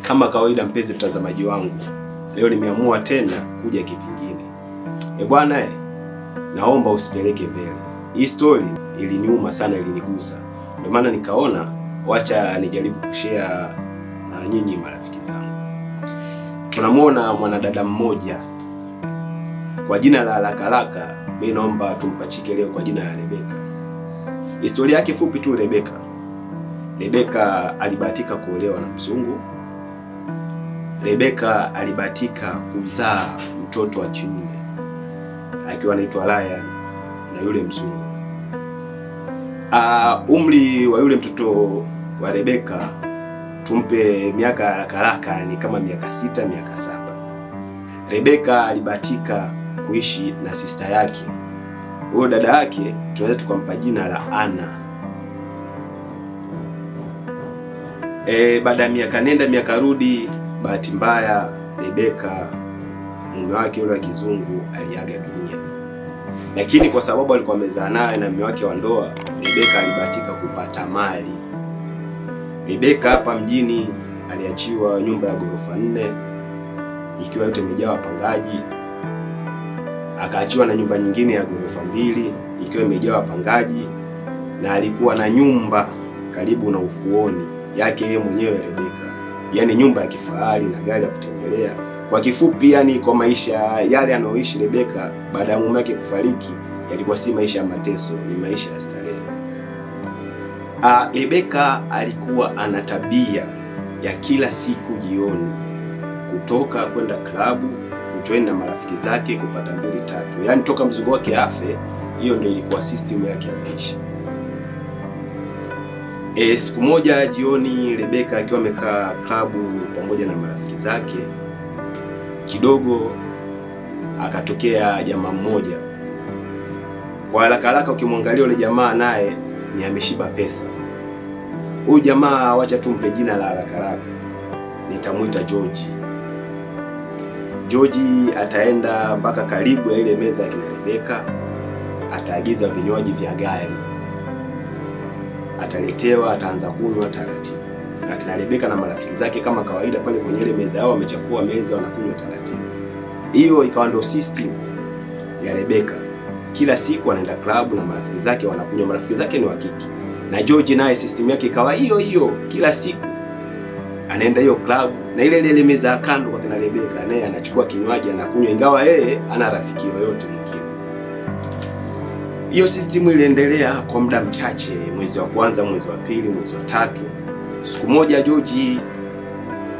Kama kawaida mpenzi mtazamaji wangu, leo nimeamua tena kuja kivingine. Bwana naomba usipeleke mbele. Hii story iliniuma sana, ilinigusa. Ndio maana nikaona wacha nijaribu kushare na nyinyi marafiki zangu. Tunamuona mwanadada mmoja kwa jina la haraka, mimi naomba tumpachike leo kwa jina la Rebeka. Historia yake fupi tu. Rebeka alibahatika kuolewa na mzungu. Rebeka alibahatika kuzaa mtoto wa kiume akiwa anaitwa Ryan na yule mzungu. Umri wa yule mtoto wa Rebeka tumpe miaka haraka ni kama miaka 6, miaka 7. Rebeka alibahatika kuishi na sister yake. Huyo dada yake tunaweza tukampa jina la Anna. Baada ya miaka nenda miaka rudi, bahati mbaya Rebeka mume wake yule wa kizungu aliaga dunia. Lakini kwa sababu alikuwa amezaa naye na mume wake wa ndoa, Rebeka alibahatika kupata mali. Rebeka hapa mjini aliachiwa nyumba ya ghorofa 4 ikiwa yote imejaa wapangaji. Akaachiwa na nyumba nyingine ya ghorofa 2 ikiwa imejaa wapangaji, na alikuwa na nyumba karibu na ufuoni yake yeye mwenyewe Rebeka. Yaani nyumba ya kifahari na gari ya kutembelea. Kwa kifupi, yani kwa maisha yale anaoishi Rebeka baada ya mume wake kufariki, yalikuwa si maisha ya mateso, ni maisha ya starehe. Rebeka alikuwa ana tabia ya kila siku jioni kutoka kwenda klabu, kujoin na marafiki zake kupata 2-3. Yaani toka mzungu wake afe, hiyo ndio ilikuwa system yake ya maisha. Siku moja jioni Rebeka akiwa amekaa klabu pamoja na marafiki zake, kidogo akatokea jamaa mmoja. Kwa haraka ukimwangalia yule jamaa naye ni ameshiba pesa. Huyu jamaa wacha tumpe jina la haraka, nitamuita George. George ataenda mpaka karibu ya ile meza ya kina Rebeka, ataagiza vinywaji vya gari. Ataletewa, ataanza kunywa taratibu. Na kina Rebeka na marafiki zake kama kawaida pale kwenye ile meza yao wamechafua meza, wanakunywa taratibu. Hiyo ikawa ndio system ya Rebeka. Kila siku anaenda club na marafiki zake wanakunywa. Marafiki zake ni wa kike. Na George naye system yake ikawa hiyo. Kila siku anaenda hiyo club na ile meza ya kando kwa kina Rebeka, naye anachukua kinywaji anakunywa, ingawa yeye ana rafiki yoyote mwingine. Hiyo system iliendelea kwa muda mchache, mwezi wa kwanza, mwezi wa pili, mwezi wa 3. Siku moja George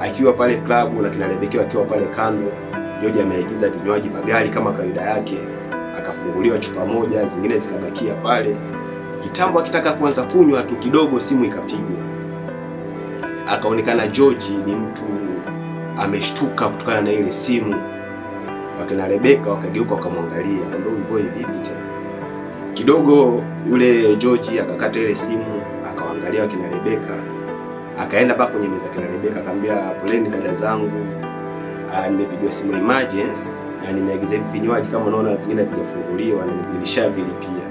akiwa pale klabu na kina Rebeka akiwa pale kando, George ameagiza vinywaji vya gari kama kawaida yake, akafunguliwa chupa moja, zingine zikabakia pale. Kitambo akitaka kuanza kunywa tu kidogo simu ikapigwa. Akaonekana George ni mtu ameshtuka kutokana na ile simu. Wakina Rebeka wakageuka wakamwangalia, kwamba huyu boy vipi tena? Kidogo yule George akakata ile simu, akaangalia wakina Rebeka, akaenda mpaka kwenye meza kina Rebeka akamwambia, "Poleni dada zangu, nimepigwa simu emergency na nimeagiza hivi vinywaji, kama unaona vingine havijafunguliwa na nilishavilipia.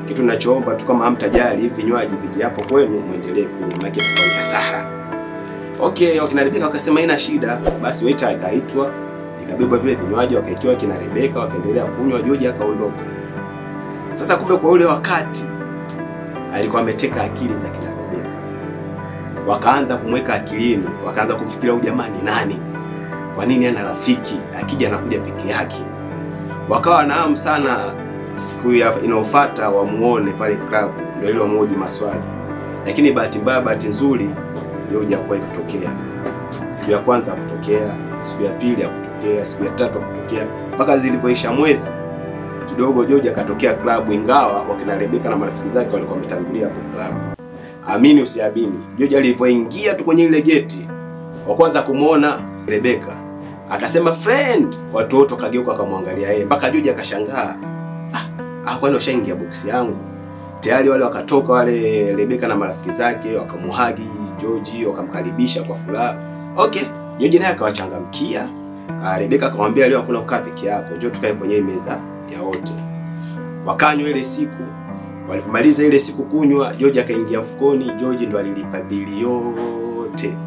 Kitu ninachoomba tu kama hamtajali hivi vinywaji vije hapo kwenu muendelee kunywa, maana kwa hasara." Okay, wakina Rebeka wakasema haina shida. Basi waiter akaitwa, ikabeba vile vinywaji wakaikiwa kina Rebeka, wakaendelea kunywa. George akaondoka. Sasa kumbe kwa ule wakati alikuwa ameteka akili za kina Rebeka. Wakaanza kumweka akilini, wakaanza kufikiria huyu jamaa ni nani? Kwa nini ana rafiki? Akija anakuja peke yake. Wakawa na hamu sana siku inayofuata wamuone pale club, ndio ile wamoji maswali. Lakini bahati mbaya bahati nzuri George hakuwahi kutokea. Siku ya kwanza hakutokea, siku ya pili hakutokea, siku ya 3 hakutokea, mpaka zilivyoisha mwezi kidogo George akatokea club, ingawa wakina Rebeka na marafiki zake walikuwa wametangulia hapo club. Amini usiamini, George alivyoingia tu kwenye ile geti, wa kwanza kumuona Rebeka akasema friend, watu wote kageuka akamwangalia yeye, mpaka George akashangaa, kwani washaingia box yangu? Tayari wale wakatoka wale Rebeka na marafiki zake wakamuhagi George, wakamkaribisha kwa furaha. Okay, George naye akawachangamkia. Rebeka akamwambia, leo hakuna kukaa peke yako, njoo tukae kwenye meza ya wote. Wakanywa ile siku. Walipomaliza ile siku kunywa, George akaingia mfukoni. George ndo alilipa bili yote yote.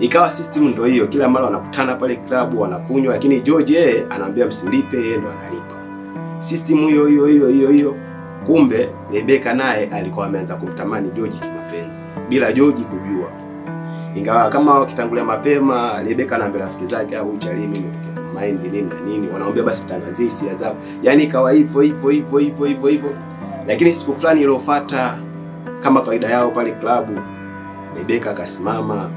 Ikawa system ndio hiyo, kila mara wanakutana pale klabu wanakunywa, lakini George yeye anaambia msilipe, yeye ndo analipa. System hiyo. Kumbe Rebecca naye alikuwa ameanza kumtamani George kimapenzi bila George kujua. Ingawa kama wakitangulia mapema, Rebecca anaambia rafiki zake au Charlie mimi ndio mind nini na nini, wanaomba basi tutangazie hisia zao. Yaani ikawa hivyo. Lakini siku fulani iliyofuata, kama kawaida yao pale klabu, Rebecca akasimama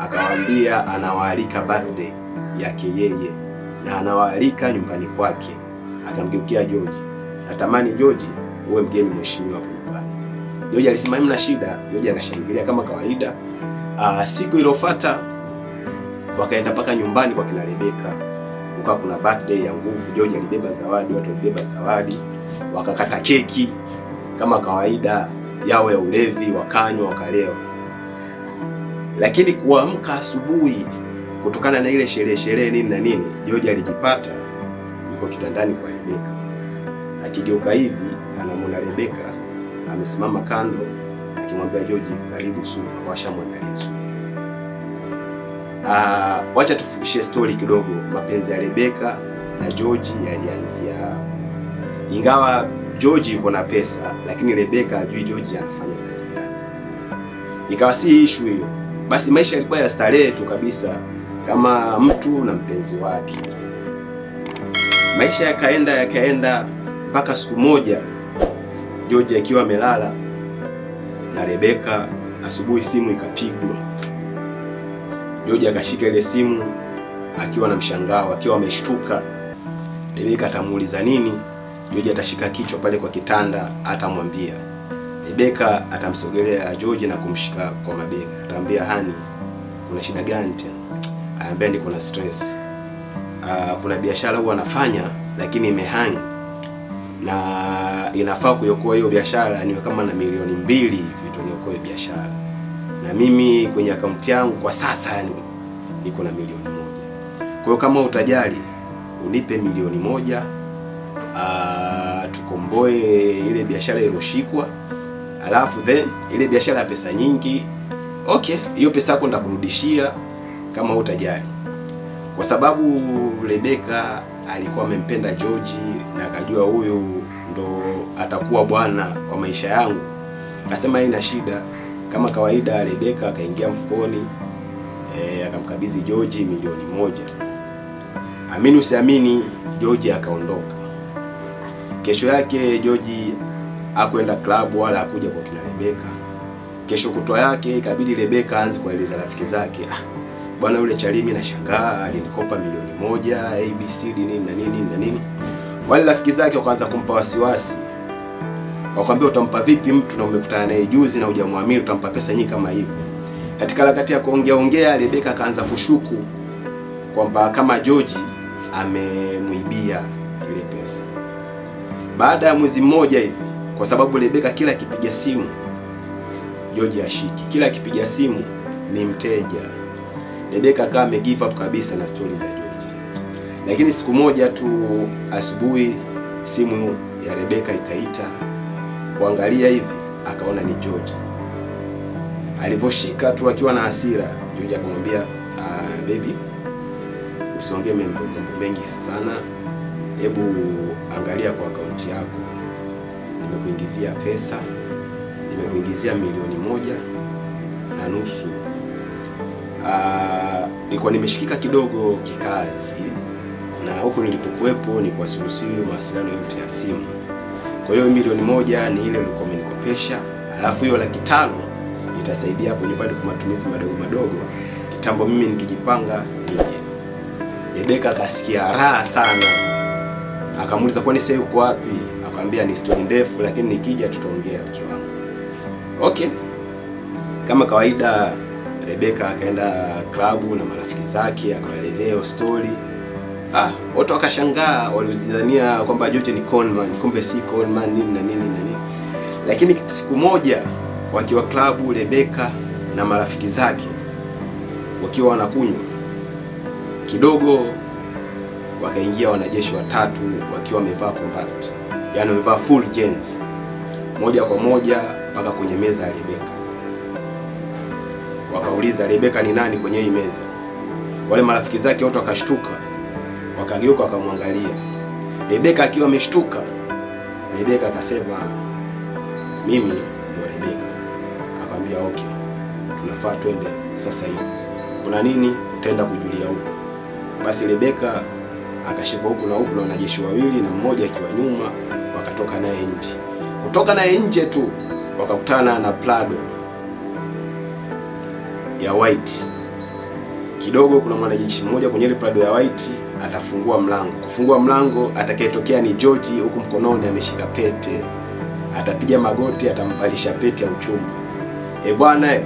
akawaambia anawaalika birthday yake yeye na anawaalika nyumbani kwake. Akamgeukia George, natamani George uwe mgeni mheshimiwa hapo nyumbani. George alisema hamna shida. George akashangilia kama kawaida. Siku iliyofuata wakaenda paka nyumbani kwa kina Rebecca. Ukawa kuna birthday ya nguvu. George alibeba zawadi, watu walibeba zawadi, wakakata keki kama kawaida yao ya ulevi, wakanywa wakalewa. Lakini kuamka asubuhi kutokana na ile sherehe nini na nini, George alijipata yuko kitandani kwa Rebecca. Akigeuka hivi anamwona Rebecca amesimama kando akimwambia George karibu supu, kwa shamwandalia supu. Wacha tufupishe story kidogo. Mapenzi ya Rebecca na George yalianzia hapo. Ingawa George yuko na pesa, lakini Rebecca hajui George anafanya kazi gani. Ikawa si issue hiyo. Basi maisha yalikuwa ya starehe tu kabisa kama mtu na mpenzi wake. Maisha yakaenda mpaka siku moja George akiwa amelala na Rebecca, asubuhi simu ikapigwa. George akashika ile simu akiwa na mshangao, akiwa ameshtuka. Rebecca atamuuliza nini? George atashika kichwa pale kwa kitanda, atamwambia. Rebecca atamsogelea George na kumshika kwa mabega. Atamwambia hani, kuna shida gani tena? Anambia niko na stress. Kuna biashara huwa anafanya lakini imehang. Na inafaa kuyokoa hiyo biashara niwe kama na milioni 2 hivi ndio niokoe biashara. Na mimi kwenye akaunti yangu kwa sasa niko na milioni 1. Kwa hiyo kama utajali unipe milioni 1, tukomboe ile biashara iliyoshikwa. Alafu then ile biashara ya pesa nyingi, okay, hiyo pesa yako ndakurudishia kama utajali. Kwa sababu Rebecca alikuwa amempenda George na akajua huyu ndo atakuwa bwana wa maisha yangu. Akasema haina shida. Kama kawaida Rebecca akaingia mfukoni, akamkabidhi George milioni 1. Amini usiamini, George akaondoka. Kesho yake George hakwenda klabu wala hakuja kwa kina Rebecca. Kesho kutwa yake ikabidi Rebecca aanze kueleza rafiki zake, bwana yule Charimi na shangaa alinikopa milioni 1, ABC nini na nini. Wale rafiki zake wakaanza kumpa wasiwasi. Wakamwambia utampa vipi mtu na umekutana naye juzi na hujamwamini, utampa pesa nyingi kama hivyo? Katika harakati ya kuongea Rebecca akaanza kushuku kwamba kama George amemuibia ile pesa. Baada ya mwezi mmoja hivi, kwa sababu Rebecca kila akipiga simu George ashiki, kila akipiga simu ni mteja, Rebecca kama amegive up kabisa na stories za George. Lakini siku moja tu asubuhi simu ya Rebecca ikaita. Kuangalia hivi akaona ni George. Alivyoshika tu akiwa na hasira, George akamwambia, baby, usiongee mambo mengi sana. Hebu angalia kwa akaunti yako. Nimekuingizia pesa. Nimekuingizia milioni 1.5. Nilikuwa nimeshikika kidogo kikazi na huko nilipokuepo ni kwa siruhusiwi mawasiliano yote ya simu. Kwa hiyo milioni 1 ni ile ulikuwa umenikopesha, alafu hiyo 500,000 itasaidia hapo nyumbani kwa matumizi madogo. Kitambo mimi nikijipanga nije. Rebecca akasikia raha sana. Akamuuliza kwani sasa uko wapi? Akamwambia ni story ndefu lakini nikija tutaongea mke wangu. Okay. Kama kawaida Rebecca akaenda klabu na marafiki zake akaelezea hiyo story. Watu wakashangaa, walizidhania kwamba George ni conman, kumbe si conman nini na nini. Lakini siku moja wakiwa klabu Rebecca na marafiki zake wakiwa wanakunywa kidogo, wakaingia wanajeshi 3 wakiwa wamevaa compact, yani wamevaa full jeans, moja kwa moja mpaka kwenye meza ya Rebecca. kuuliza Rebeka ni nani kwenye hii meza. Wale marafiki zake wote wakashtuka, wakageuka wakamwangalia. Rebeka akiwa ameshtuka, Rebeka akasema mimi ndio Rebeka. Akamwambia okay, tunafaa twende sasa hivi. Kuna nini? Utaenda kujulia huko. Basi Rebeka akashika huku na wanajeshi wawili na mmoja akiwa nyuma, wakatoka naye nje. Kutoka naye nje tu wakakutana na Prado ya white. Kidogo kuna mwanajeshi mmoja kwenye ile Prado ya white atafungua mlango. Kufungua mlango atakayetokea ni George, huku mkononi ameshika pete. Atapiga magoti, atamvalisha pete ya uchumba. Bwana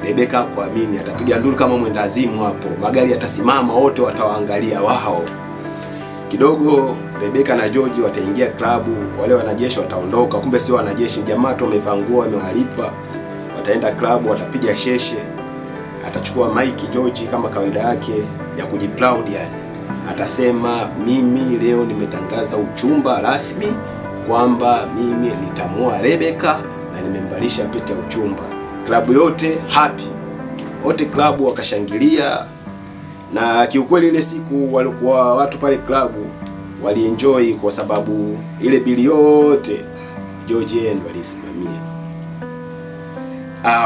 Rebeka kuamini, atapiga nduru kama mwendazimu hapo. Magari yatasimama, wote watawaangalia wao. Kidogo Rebeka na George wataingia klabu, wale wanajeshi wataondoka. Kumbe sio wanajeshi, jamaa tu wamevaa nguo wamewalipa. Wataenda klabu, watapiga sheshe. Atachukua mic George kama kawaida yake ya kujiproud yani. Atasema mimi leo nimetangaza uchumba rasmi kwamba mimi nitamuoa Rebeka na nimemvalisha pete ya uchumba. Klabu yote happy. Wote klabu wakashangilia, na kiukweli ile siku walikuwa watu pale klabu walienjoy kwa sababu ile bili yote George ndo alisimamia.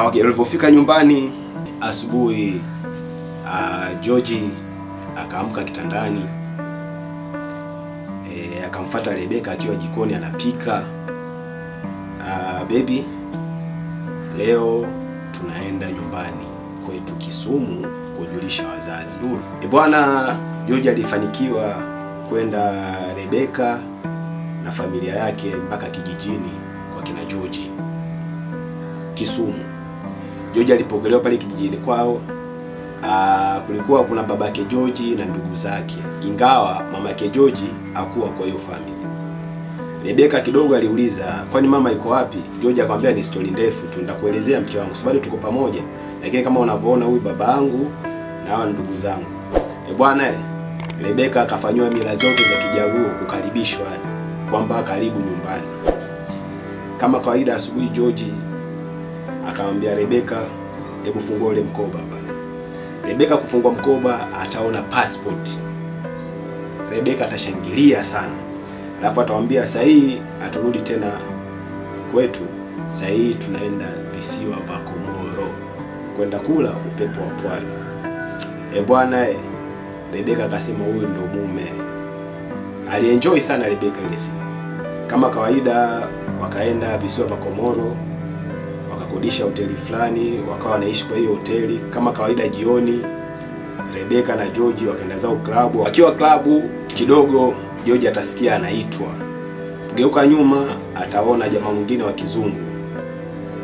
Okay, walipofika nyumbani asubuhi, George akaamka kitandani, akamfuata Rebeka akiwa jikoni anapika. Baby, leo tunaenda nyumbani kwetu Kisumu kujulisha wazazi. Bwana George alifanikiwa kwenda Rebeka na familia yake mpaka kijijini kwa kina George Kisumu. George alipokelewa pale kijijini kwao. Kulikuwa kuna babake George na ndugu zake, ingawa mamake George hakuwa kwa hiyo family. Rebeka kidogo aliuliza, kwani mama yuko wapi? George akamwambia ni story ndefu tu, nitakuelezea mke wangu, sababu tuko pamoja, lakini kama unavyoona huyu baba yangu na hawa ndugu zangu. Bwana Rebeka akafanywa mila zote za Kijaruo kukaribishwa, kwamba karibu nyumbani. Kama kawaida asubuhi George akamwambia Rebeka, hebu fungua ule mkoba bana. Rebeka kufungua mkoba, ataona passport. Rebeka atashangilia sana. Alafu atamwambia sasa hii aturudi tena kwetu. Sasa hii tunaenda visiwa vya Komoro kwenda kula upepo wa pwani. Bwana Rebeka akasema huyu ndo mume. Alienjoy sana Rebeka ile siku. Kama kawaida wakaenda visiwa vya Komoro, wakakodisha hoteli fulani, wakawa wanaishi kwa hiyo hoteli. Kama kawaida jioni Rebeka na George wakaenda zao klabu. Wakiwa klabu kidogo George atasikia anaitwa. Kugeuka nyuma ataona jamaa mwingine wa kizungu.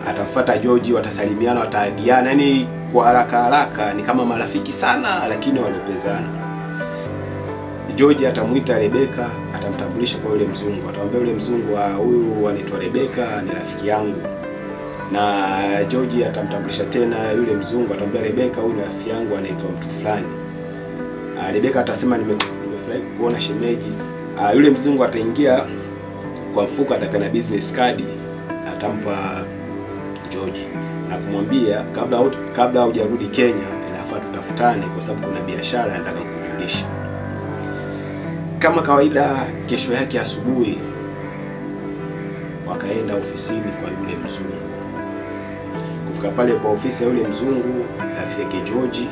Atamfuata George, watasalimiana, wataagiana, yani kwa haraka haraka ni kama marafiki sana lakini walopezana. George atamuita Rebeka, atamtambulisha kwa yule mzungu. Atamwambia yule mzungu, huyu anaitwa Rebeka, ni rafiki yangu. Na George atamtambulisha tena yule mzungu, atamwambia Rebeka, huyu ni rafiki yangu anaitwa mtu fulani. Rebeka atasema nimefurahi kuona shemeji. Yule mzungu ataingia kwa mfuko, atapeana business card, atampa George na kumwambia kabla hujarudi Kenya inafaa tutafutane kwa sababu kuna biashara nataka kukujulisha. Kama kawaida kesho yake asubuhi wakaenda ofisini kwa yule mzungu. Kufika pale kwa ofisi ya yule mzungu, rafiki yake George,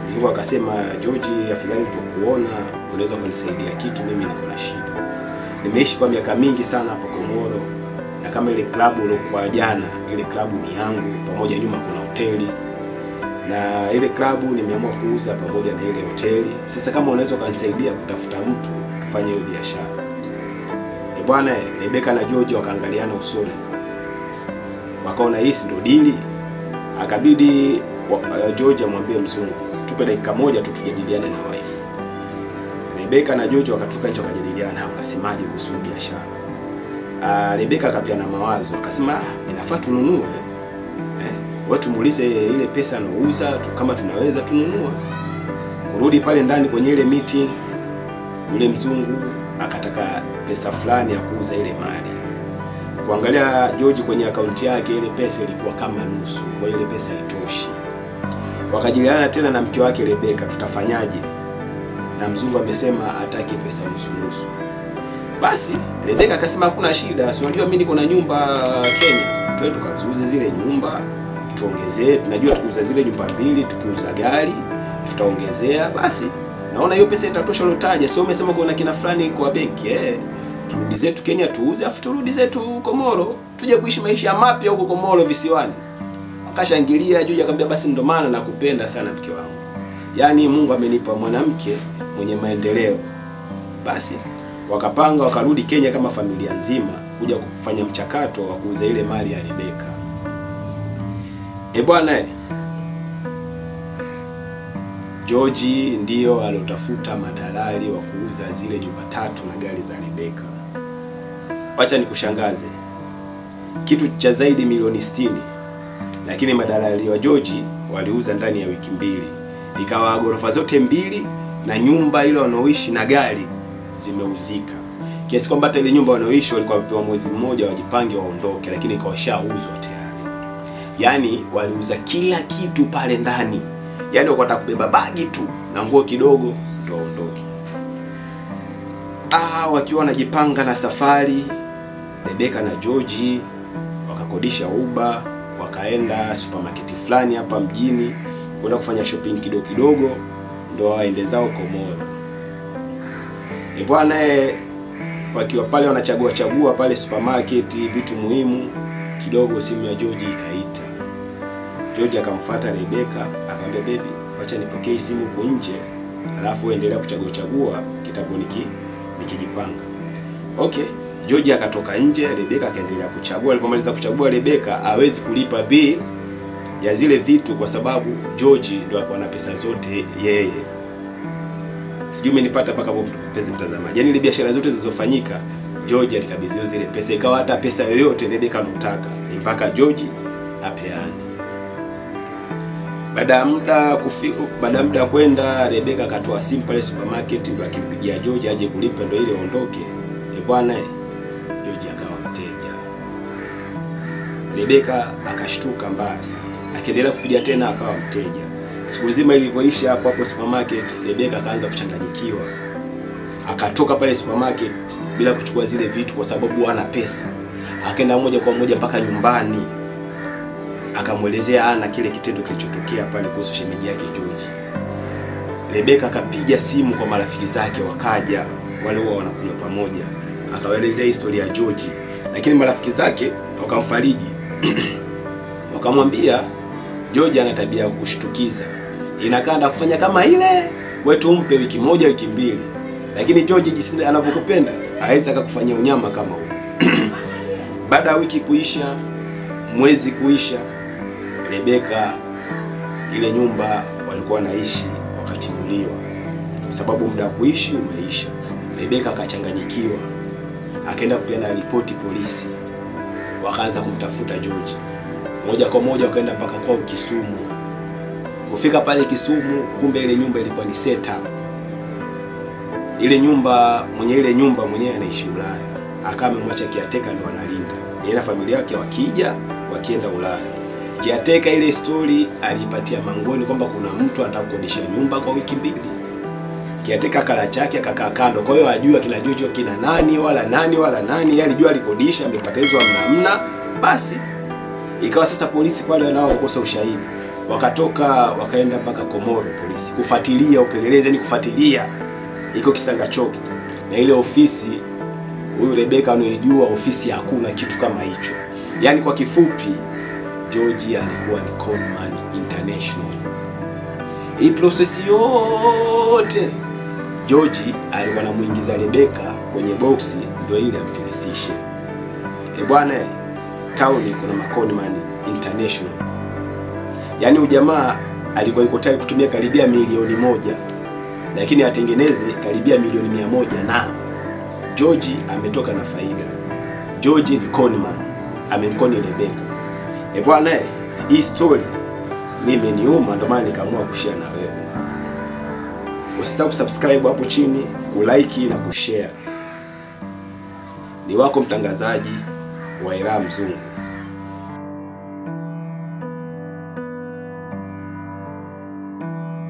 mzungu akasema, George, afadhali nilipokuona unaweza kunisaidia kitu, mimi niko na shida. Nimeishi kwa miaka mingi sana hapo Komoro, na kama ile klabu iliyokuwa jana, ile klabu ni yangu, pamoja nyuma kuna hoteli. Na ile klabu nimeamua kuuza pamoja na ile hoteli. Sasa kama unaweza kunisaidia kutafuta mtu tufanye hiyo biashara. Bwana Rebeka na George wakaangaliana usoni. Wakaona hii ndio deal. Akabidi George amwambie mzungu, tupe dakika moja tu tujadiliane na wife. Rebeka na George wakatoka nje wakajadiliana, wakasemaje kuhusu biashara. Rebeka akapiana mawazo, akasema inafaa tununue. Watu muulize ile pesa anauza kama tunaweza tununua. Kurudi pale ndani kwenye ile meeting, yule mzungu akataka pesa fulani ya kuuza ile mali. Kuangalia George kwenye akaunti yake, ile pesa ilikuwa kama nusu, kwa ile pesa haitoshi. Wakajiliana tena na mke wake Rebeka, tutafanyaje? Na mzungu amesema hataki pesa nusu. Basi Rebeka akasema hakuna shida, si unajua mimi niko na nyumba Kenya, twende tukaziuze zile nyumba, tuongezee, tunajua tukiuza zile nyumba 2, tukiuza gari tutaongezea. Basi naona hiyo pesa itatosha lotaja, sio umesema kuna kina fulani kwa benki turudi zetu Kenya tuuze, afu turudi zetu Komoro, tuje kuishi maisha mapya huko Komoro visiwani. Akashangilia. Joji akamwambia basi ndo maana nakupenda sana mke wangu, yani Mungu amenipa mwanamke mwenye maendeleo. Basi wakapanga wakarudi Kenya kama familia nzima kuja kufanya mchakato wa kuuza ile mali ya Rebeka. Bwana, Joji ndio alotafuta madalali wa kuuza zile nyumba 3 na gari za Rebeka. Acha nikushangaze, kitu cha zaidi milioni 60, lakini madalali wa Joji waliuza ndani ya wiki 2. Ikawa ghorofa zote 2 na nyumba ile wanaoishi na gari zimeuzika. Kiasi kwamba hata ile nyumba wanaoishi walikuwa wapewa mwezi mmoja wajipange waondoke, lakini ikawashauzwa tayari. Yani waliuza kila kitu pale ndani. Yani wakataka kubeba bagi tu na nguo kidogo ndio waondoke. Wakiwa wanajipanga na safari, Rebeka na Joji wakakodisha Uber, wakaenda supermarket fulani hapa mjini kwenda kufanya shopping kidogo ndio waende zao Komoro. Bwana, wakiwa pale wanachagua pale supermarket vitu muhimu kidogo, simu ya Joji ikaita. Joji akamfuata Rebeka, akamwambia baby, acha nipokee simu huko nje, alafu endelea kuchagua kitabu nikijipanga. Okay, Joji akatoka nje, Rebeka akaendelea kuchagua. Alipomaliza kuchagua, Rebeka hawezi kulipa bill ya zile vitu kwa sababu Joji ndio alikuwa na pesa zote yeye. Sijui umenipata mpaka hapo mpenzi mtazamaji. Yaani ile biashara zote zilizofanyika Joji alikabidhiwa zile pesa, ikawa hata pesa yoyote Rebeka anataka mpaka Joji apeane. Baada ya muda kwenda, Rebeka akatoa simu pale supermarket, ndio akimpigia Joji aje kulipa ndio ile aondoke. Bwana, Joji akawa mteja. Rebeka akashtuka mbaya sana. Akiendelea kupiga tena akawa mteja. Siku nzima ilivyoisha hapo supermarket, Rebeka akaanza kuchanganyikiwa. Akatoka pale supermarket bila kuchukua zile vitu kwa sababu hana pesa. Akaenda moja kwa moja mpaka nyumbani. Akamuelezea ana kile kitendo kilichotokea pale kuhusu shemeji yake Joji. Rebeka akapiga simu kwa marafiki zake, wakaja wale wao wanakunywa pamoja. Akawaelezea historia ya Joji, lakini marafiki zake wakamfariji. Wakamwambia Joji ana tabia ya kushtukiza. Inakanda kufanya kama ile, wewe umpe wiki 1 wiki 2. Lakini Joji jinsi anavyokupenda, hawezi akakufanyia unyama kama huo. Baada ya wiki kuisha, mwezi kuisha, Rebeka ile nyumba walikuwa wanaishi wakatimuliwa kwa sababu muda wa kuishi umeisha. Rebeka akachanganyikiwa, akaenda kupeana ripoti polisi. Wakaanza kumtafuta Joji. Moja kwa moja wakaenda mpaka kwa Kisumu. Kufika pale Kisumu, kumbe ile nyumba ilikuwa ni setup. Ile nyumba mwenyewe anaishi Ulaya. Akawa amemwacha kiateka ndio analinda. Yeye na familia yake wakienda Ulaya. Kiateka ile story alipatia mangoni kwamba kuna mtu atakodisha nyumba kwa wiki 2. Kiateka kala chake akakaa kando. Kwa hiyo ajua kina Joji kina nani wala nani, yeye alijua alikodisha, amepata hizo amna. Basi ikawa sasa polisi pale wanao kukosa ushahidi. Wakatoka wakaenda mpaka Komoro polisi kufuatilia upelelezi, yani kufuatilia iko Kisanga Choki. Na ile ofisi huyu Rebeka anayejua ofisi hakuna kitu kama hicho. Yani kwa kifupi Joji alikuwa ni conman international. Hii process yote Joji alikuwa anamuingiza Rebeka kwenye boxi ndio ile amfilisishe. Bwana, town kuna maconman international. Yani ujamaa alikuwa yuko tayari kutumia karibia milioni 1, lakini atengeneze karibia milioni 100 na Joji ametoka na faida. Joji ni conman, amemkoni Rebeka. Bwana, hii story mimi niuma, ndio maana nikaamua kushare na wewe. Usisahau kusubscribe hapo chini, kulike na kushare. Ni wako mtangazaji Waira Mzungu.